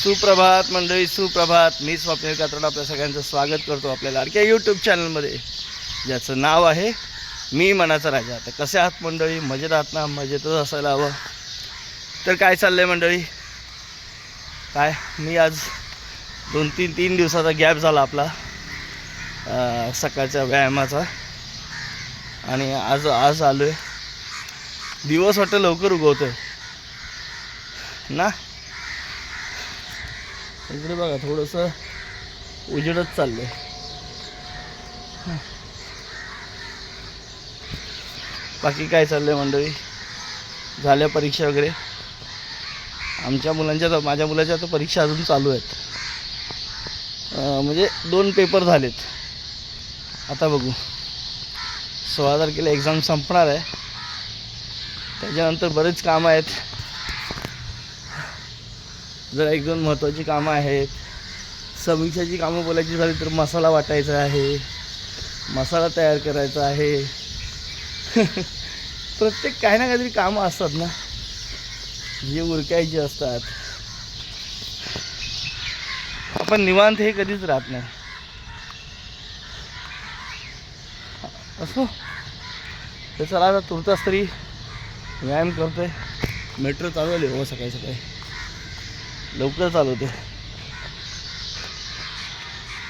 सुप्रभात मंडळी, सुप्रभात. मी स्वप्नील कात्रड आपल्या सगळ्यांचं स्वागत करतो आपल्या लाडक्या यूट्यूब चॅनलमध्ये, ज्याचं नाव आहे मी मनाचा राजा. तर कसे आहात मंडळी? मजेत आहात ना? मजेतच असायला हवं. तर काय चाललं आहे मंडळी? काय मी आज 2-3 दिवसाचा गॅप झाला आपला सकाळच्या व्यायामाचा, आणि आज आलो आहे. दिवस वाटतं लवकर उगवतो आहे ना. इकडे बघा, थोडंसं उजेडच चाललं आहे. बाकी काय चाललं आहे मंडळी? झाल्या परीक्षा वगैरे? आमच्या मुलांच्या तर, माझ्या मुलाच्या तर परीक्षा अजून चालू आहेत. म्हणजे 2 पेपर झालेत. आता बघू, 16 तारखेला एक्झाम संपणार आहे. त्याच्यानंतर बरेच कामं आहेत. जरा 1-2 महत्त्वाची कामं आहेत. समीक्षाची कामं बोलायची झाली तर मसाला वाटायचा आहे, मसाला तयार करायचा आहे. प्रत्येक काही ना काहीतरी कामं असतात ना, जे उरकायची असतात. आपण निवांत हे कधीच राहत नाही. असो, तर चला आता तुर्तास तरी व्यायाम करतोय. मेट्रो चालू आली हो सकाळी सकाळी, लवकर चालवते.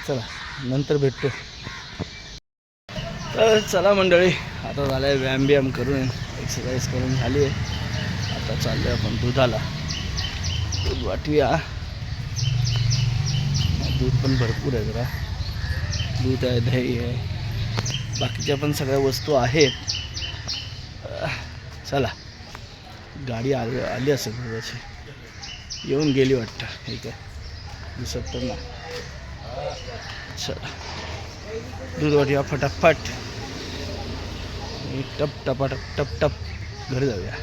चला नंतर भेटतो. तर चला मंडळी, आता झालं आहे व्यायाम करून, एक्सरसाइज करून झाली आहे. आता चाललो आहे आपण दुधाला. दूध वाटूया. दूध पण भरपूर आहे, जरा दूध आहे, दही आहे, बाकीच्या पण सगळ्या वस्तू आहेत. चला, गाडी आली असेल दुधाची, येऊन गेली वाटतं. ठीक आहे, दिसत तर ना. चला दूध वाटूया फटाफट, टप टप घरी जाऊया.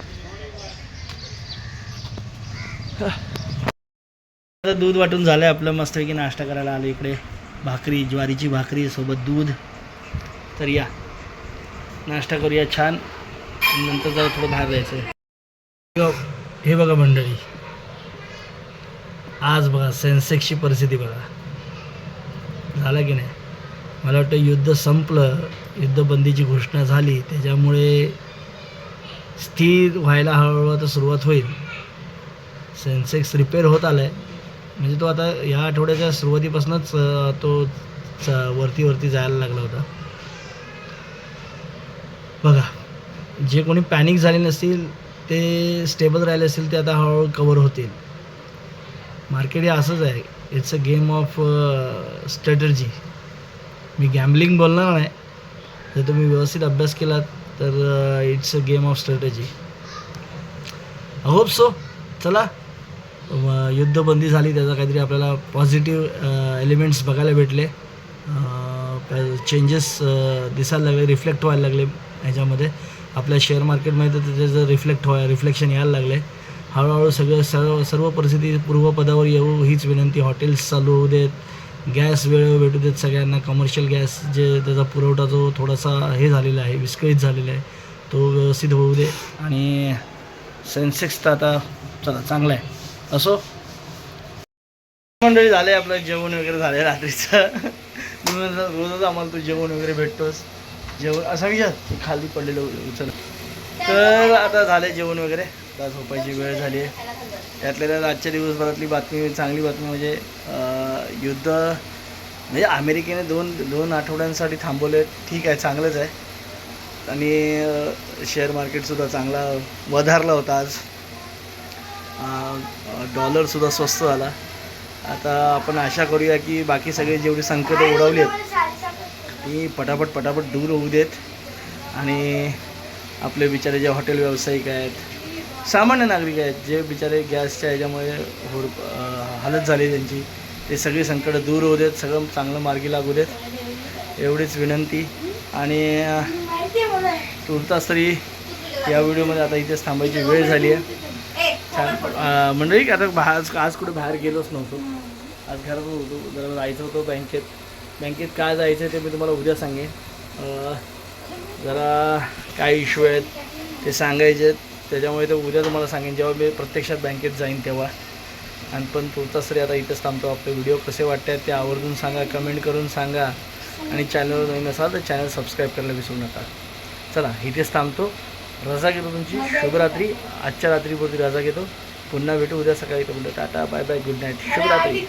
आता दूध वाटून झालं आहे आपलं. मस्तपैकी नाश्ता करायला आलो इकडे. भाकरी, ज्वारीची भाकरी सोबत दूध. तर या नाश्ता करूया छान, नंतर जरा थोडं बाहेर जायचं आहे. हे बघा मंडळी, आज बघा सेन्सेक्सची परिस्थिती बघा. झालं की नाही? मला वाटतं युद्ध संपलं, युद्धबंदीची घोषणा झाली, त्याच्यामुळे स्थिर व्हायला हळूहळू आता सुरुवात होईल. सेन्सेक्स रिपेअर होत आला आहे. म्हणजे तो आता ह्या आठवड्याच्या सुरुवातीपासूनच तो वरती जायला लागला होता. बघा, जे कोणी पॅनिक झाले नसतील, ते स्टेबल राहिले असतील, ते आता हळूहळू कवर होतील. मार्केट हे असंच आहे. It's a game of strategy. Me gambling बोलणार नाही. जर तुम्ही व्यवस्थित अभ्यास केलात तर it's a game of strategy. I hope so. चला, युद्धबंदी झाली, त्याचा काहीतरी आपल्याला पॉझिटिव्ह एलिमेंट्स बघायला भेटले. चेंजेस दिसायला लागले, रिफ्लेक्ट व्हायला लागले ह्याच्यामध्ये. आपल्या शेअर मार्केटमध्ये तर त्याचं रिफ्लेक्शन यायला लागले. हळूहळू सर्व परिस्थिती पूर्वपदावर येऊ हीच विनंती. हॉटेल्स चालू होऊ देत, गॅस वेळेवर भेटू देत सगळ्यांना. कमर्शियल गॅस जे त्याचा पुरवठा जो थोडासा हे झालेला आहे, विस्कळीत झालेला आहे, तो व्यवस्थित होऊ दे. आणि सेन्सेक्स तर आता चला चांगला आहे. असो मंडळी, झालं आहे आपलं जेवण वगैरे झालं आहे रात्रीचं. रोजच आम्हाला तू जेवण वगैरे भेटतोस. जेवण असा विचार खाली पडलेलं चला. तर आता झालं आहे जेवण वगैरे, आता झोपायची वेळ झाली आहे. त्यातल्या त्यात आजच्या दिवसभरातली बातमी, चांगली बातमी म्हणजे युद्ध म्हणजे अमेरिकेने दोन आठवड्यांसाठी थांबवले. ठीक आहे, चांगलंच आहे. आणि शेअर मार्केटसुद्धा चांगला वधारला होता आज. डॉलरसुद्धा स्वस्त झाला. आता आपण आशा करूया की बाकी सगळे जेवढी संकटं उडवली आहेत ती पटापट दूर होऊ देत. आणि आपले बिचारे जे हॉटेल व्यावसायिक आहेत, सामान्य नागरिक आहेत, जे बिचारे गॅसच्या ह्याच्यामुळे हालत झाली त्यांची, ते सगळी संकटं दूर होऊ देत, सगळं चांगलं मार्गी लागू देत, एवढीच विनंती. आणि तुर्तास तरी या व्हिडिओमध्ये आता इथेच थांबायची वेळ झाली आहे. छान मंडळी, आता आज कुठे बाहेर गेलोच नव्हतो. आज घरात होतो. जरा जायचं होतं बँकेत काय जायचं ते मी तुम्हाला उद्या सांगेन. जरा काय इश्यू आहेत ते सांगायचे आहेत, त्याच्यामुळे ते उद्या तुम्हाला सांगेन जेव्हा मी प्रत्यक्षात बँकेत जाईन तेव्हा. आणि पण तुर्तास रे आता इथंच थांबतो. आपले व्हिडिओ कसे वाटतात ते आवर्जून सांगा, कमेंट करून सांगा. आणि चॅनलवर नवीन असाल तर चॅनल सबस्क्राईब करायला विसरू नका. चला इथेच थांबतो. रजा घेतो तुमची. शुभरात्री. आजच्या रात्रीपुरती रजा घेतो. पुन्हा भेटू उद्या सकाळी. टाटा बाय बाय गुड नाईट शुभरात्री.